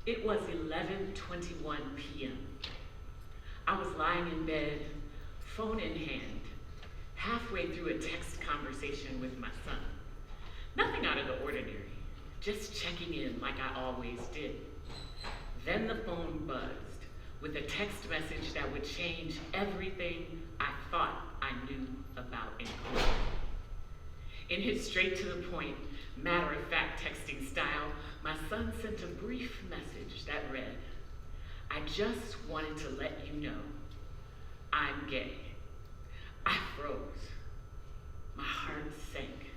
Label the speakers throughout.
Speaker 1: It was 11:21 p.m. I was lying in bed, phone in hand, halfway through a text conversation with my son. Nothing out of the ordinary, just checking in like I always did. Then the phone buzzed with a text message that would change everything I thought I knew about inclusion. In his straight-to-the-point, matter-of-fact texting style, my son sent a brief message that read, "I just wanted to let you know I'm gay." I froze. My heart sank.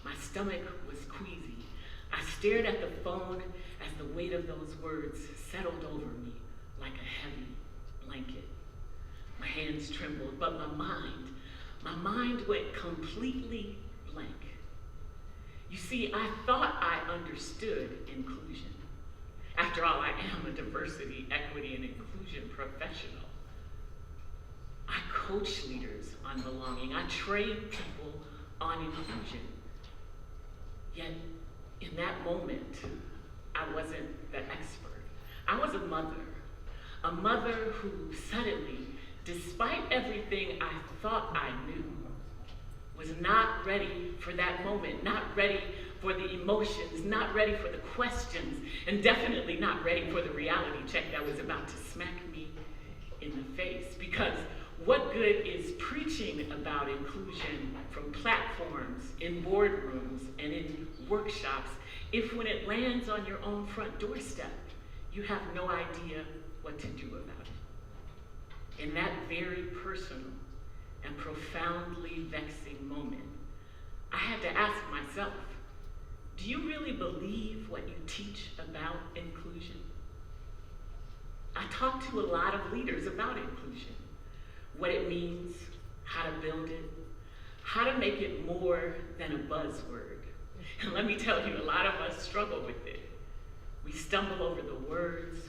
Speaker 1: My stomach was queasy. I stared at the phone as the weight of those words settled over me like a heavy blanket. My hands trembled, but my mind went completely blank. You see, I thought I understood inclusion. After all, I am a diversity, equity, and inclusion professional. I coach leaders on belonging. I train people on inclusion. Yet, in that moment, I wasn't the expert. I was a mother who suddenly, despite everything I thought I knew, was not ready for that moment, not ready for the emotions, not ready for the questions, and definitely not ready for the reality check that was about to smack me in the face. Because what good is preaching about inclusion from platforms, in boardrooms, and in workshops if when it lands on your own front doorstep, you have no idea what to do about it? In that very personal and profoundly vexing moment, I had to ask myself, do you really believe what you teach about inclusion? I talk to a lot of leaders about inclusion, what it means, how to build it, how to make it more than a buzzword. And let me tell you, a lot of us struggle with it. We stumble over the words.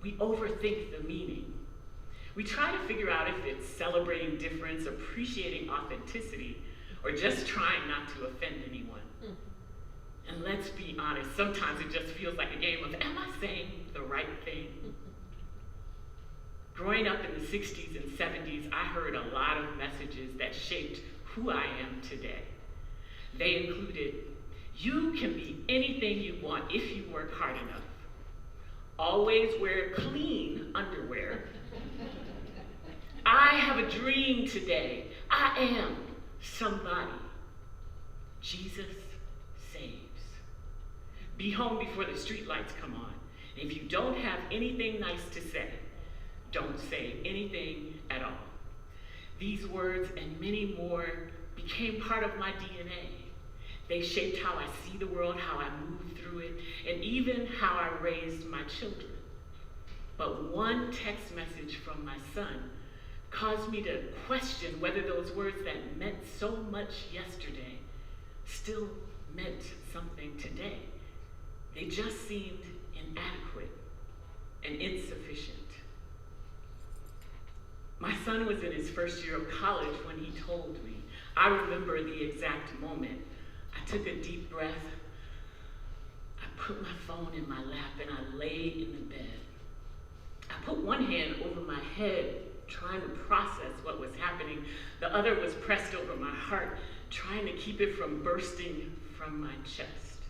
Speaker 1: We overthink the meaning. We try to figure out if it's celebrating difference, appreciating authenticity, or just trying not to offend anyone. And let's be honest, sometimes it just feels like a game of, am I saying the right thing? Growing up in the 60s and 70s, I heard a lot of messages that shaped who I am today. They included, you can be anything you want if you work hard enough. Always wear clean underwear. I have a dream today. I am somebody. Jesus saves. Be home before the streetlights come on. If you don't have anything nice to say, don't say anything at all. These words and many more became part of my DNA. They shaped how I see the world, how I move through it, and even how I raised my children. But one text message from my son caused me to question whether those words that meant so much yesterday still meant something today. They just seemed inadequate and insufficient. My son was in his first year of college when he told me. I remember the exact moment. I took a deep breath. I put my phone in my lap and I lay in the bed. I put one hand over my head, trying to process what was happening. The other was pressed over my heart, trying to keep it from bursting from my chest.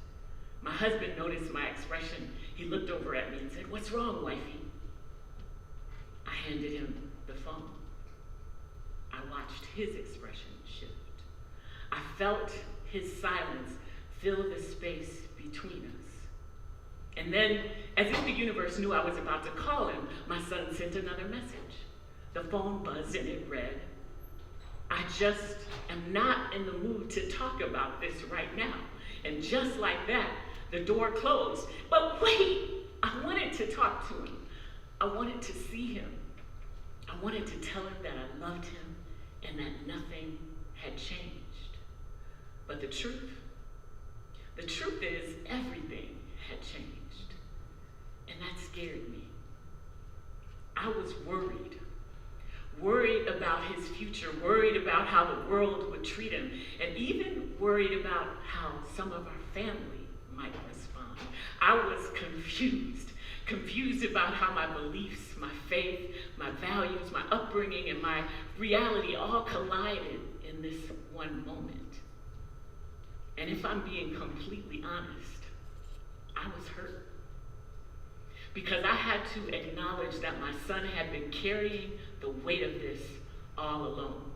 Speaker 1: My husband noticed my expression. He looked over at me and said, "What's wrong, wifey?" I handed him the phone. I watched his expression shift. I felt his silence fill the space between us. And then, as if the universe knew I was about to call him, my son sent another message. The phone buzzed and it read, "I just am not in the mood to talk about this right now." And just like that, the door closed. But wait, I wanted to talk to him. I wanted to see him. I wanted to tell him that I loved him and that nothing had changed. But the truth is everything had changed. And that scared me. I was worried about his future, worried about how the world would treat him, and even worried about how some of our family might respond. I was confused about how my beliefs, my faith, my values, my upbringing, and my reality all collided in this one moment. And if I'm being completely honest, I was hurt. Because I had to acknowledge that my son had been carrying the weight of this all alone.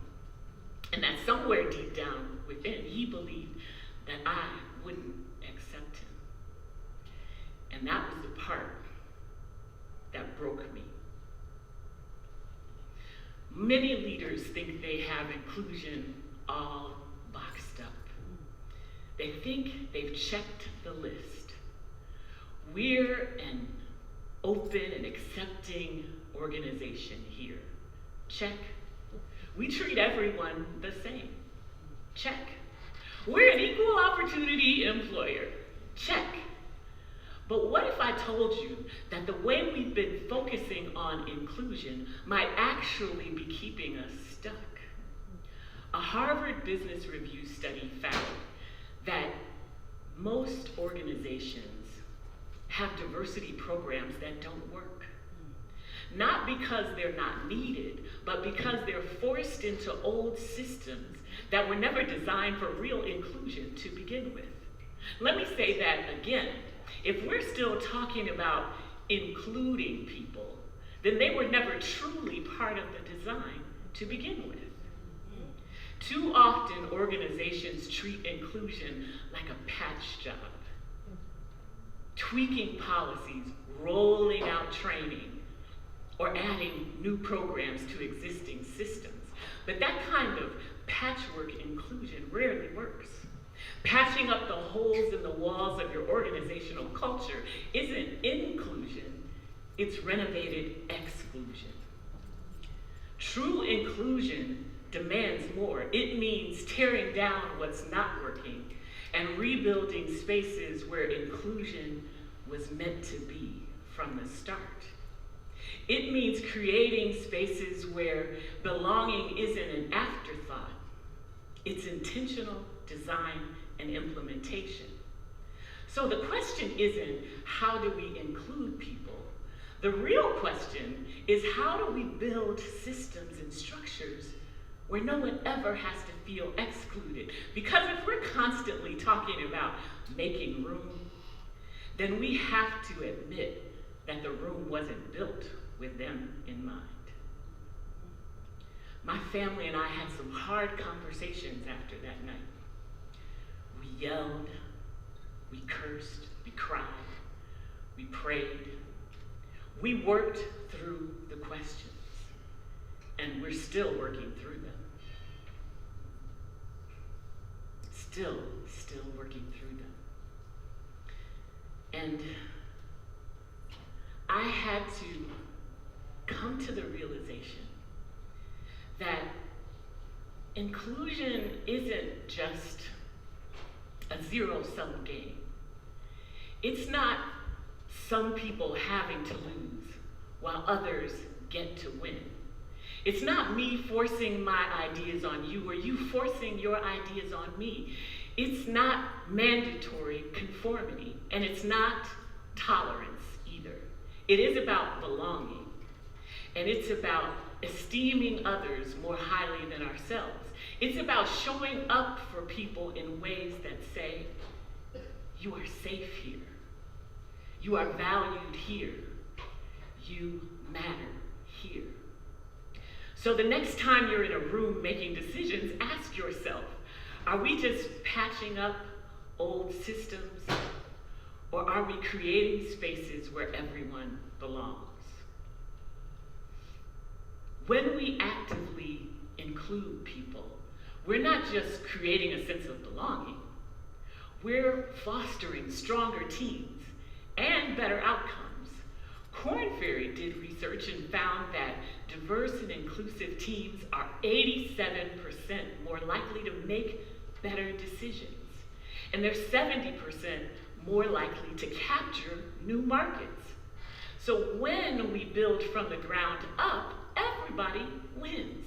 Speaker 1: And that somewhere deep down within, he believed that I wouldn't accept him. And that was the part that broke me. Many leaders think they have inclusion all boxed up. They think they've checked the list. We're an open and accepting organization here. Check. We treat everyone the same. Check. We're an equal opportunity employer. Check. But what if I told you that the way we've been focusing on inclusion might actually be keeping us stuck? A Harvard Business Review study found that most organizations have diversity programs that don't work. Not because they're not needed, but because they're forced into old systems that were never designed for real inclusion to begin with. Let me say that again. If we're still talking about including people, then they were never truly part of the design to begin with. Too often, organizations treat inclusion like a patch job. Tweaking policies, rolling out training, or adding new programs to existing systems. But that kind of patchwork inclusion rarely works. Patching up the holes in the walls of your organizational culture isn't inclusion, it's renovated exclusion. True inclusion demands more. It means tearing down what's not working and rebuilding spaces where inclusion was meant to be from the start. It means creating spaces where belonging isn't an afterthought. It's intentional design and implementation. So the question isn't how do we include people? The real question is how do we build systems and structures where no one ever has to feel excluded? Because if we're constantly talking about making room, then we have to admit that the room wasn't built with them in mind. My family and I had some hard conversations after that night. We yelled, we cursed, we cried, we prayed. We worked through the questions, and we're still working through them. Still working through them. And I had to come to the realization that inclusion isn't just a zero-sum game. It's not some people having to lose while others get to win. It's not me forcing my ideas on you or you forcing your ideas on me. It's not mandatory conformity, and it's not tolerance either. It is about belonging, and it's about esteeming others more highly than ourselves. It's about showing up for people in ways that say, you are safe here. You are valued here. You matter here. So the next time you're in a room making decisions, ask yourself, are we just patching up old systems, or are we creating spaces where everyone belongs? When we actively include people, we're not just creating a sense of belonging, we're fostering stronger teams and better outcomes. Korn Ferry did research and found that diverse and inclusive teams are 87% more likely to make better decisions. And they're 70% more likely to capture new markets. So when we build from the ground up, everybody wins.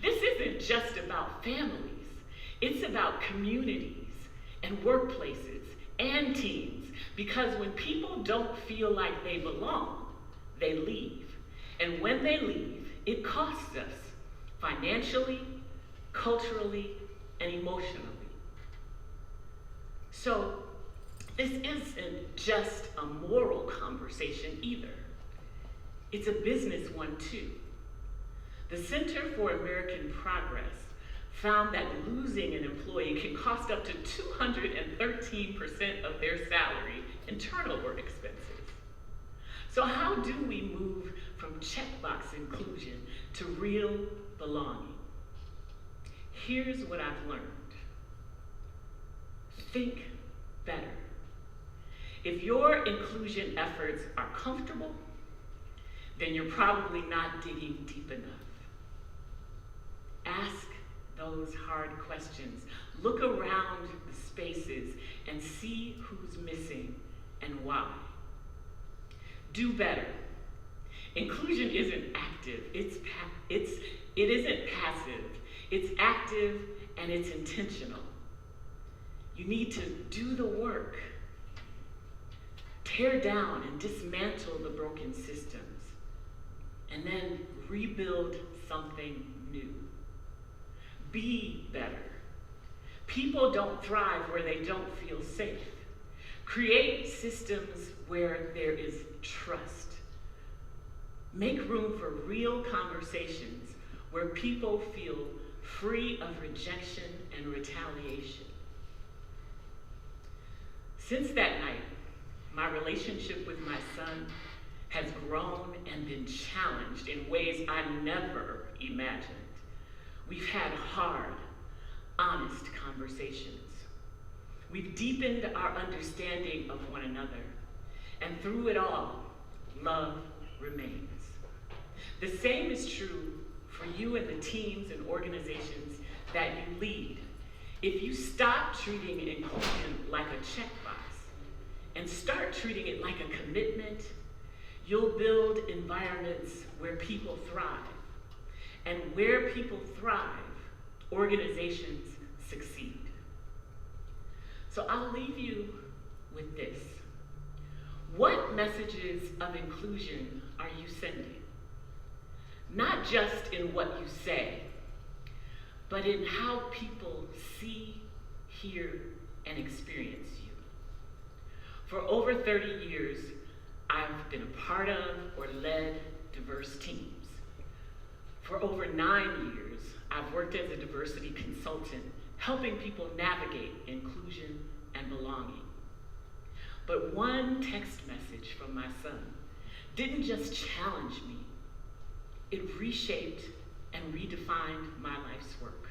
Speaker 1: This isn't just about families. It's about communities and workplaces and teams Because when people don't feel like they belong, they leave. And when they leave, it costs us financially, culturally, and emotionally. So this isn't just a moral conversation either. It's a business one too. The Center for American Progress found that losing an employee can cost up to 213% of their salary in turnover expenses. So how do we move from checkbox inclusion to real belonging? Here's what I've learned. Think better. If your inclusion efforts are comfortable, then you're probably not digging deep enough. Ask those hard questions. Look around the spaces and see who's missing and why. Do better. Inclusion isn't active, it isn't passive. It's active and it's intentional. You need to do the work. Tear down and dismantle the broken systems, and then rebuild something new. Be better. People don't thrive where they don't feel safe. Create systems where there is trust. Make room for real conversations where people feel free of rejection and retaliation. Since that night, my relationship with my son has grown and been challenged in ways I never imagined. We've had hard, honest conversations. We've deepened our understanding of one another, and through it all, love remains. The same is true for you and the teams and organizations that you lead. If you stop treating inclusion like a checkbox and start treating it like a commitment, you'll build environments where people thrive. And where people thrive, organizations succeed. So I'll leave you with this. What messages of inclusion are you sending? Not just in what you say, but in how people see, hear, and experience you. For over 30 years, I've been a part of or led diverse teams. For over 9 years, I've worked as a diversity consultant, helping people navigate inclusion and belonging. But one text message from my son didn't just challenge me, it reshaped and redefined my life's work.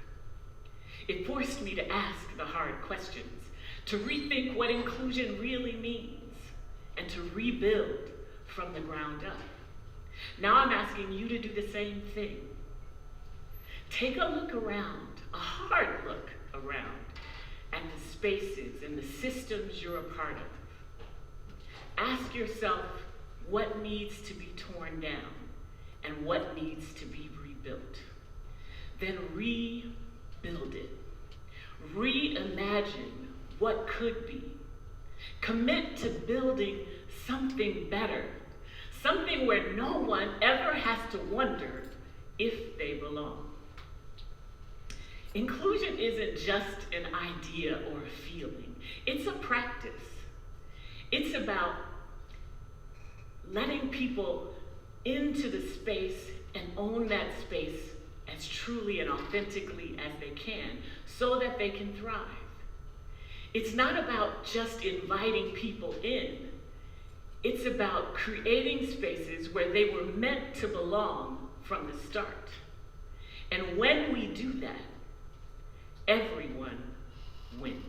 Speaker 1: It forced me to ask the hard questions, to rethink what inclusion really means, and to rebuild from the ground up. Now I'm asking you to do the same thing. Take a look around, a hard look around, at the spaces and the systems you're a part of. Ask yourself what needs to be torn down and what needs to be rebuilt. Then rebuild it. Reimagine what could be. Commit to building something better, something where no one ever has to wonder if they belong. Inclusion isn't just an idea or a feeling, it's a practice. It's about letting people into the space and own that space as truly and authentically as they can so that they can thrive. It's not about just inviting people in. It's about creating spaces where they were meant to belong from the start. And when we do that, everyone wins.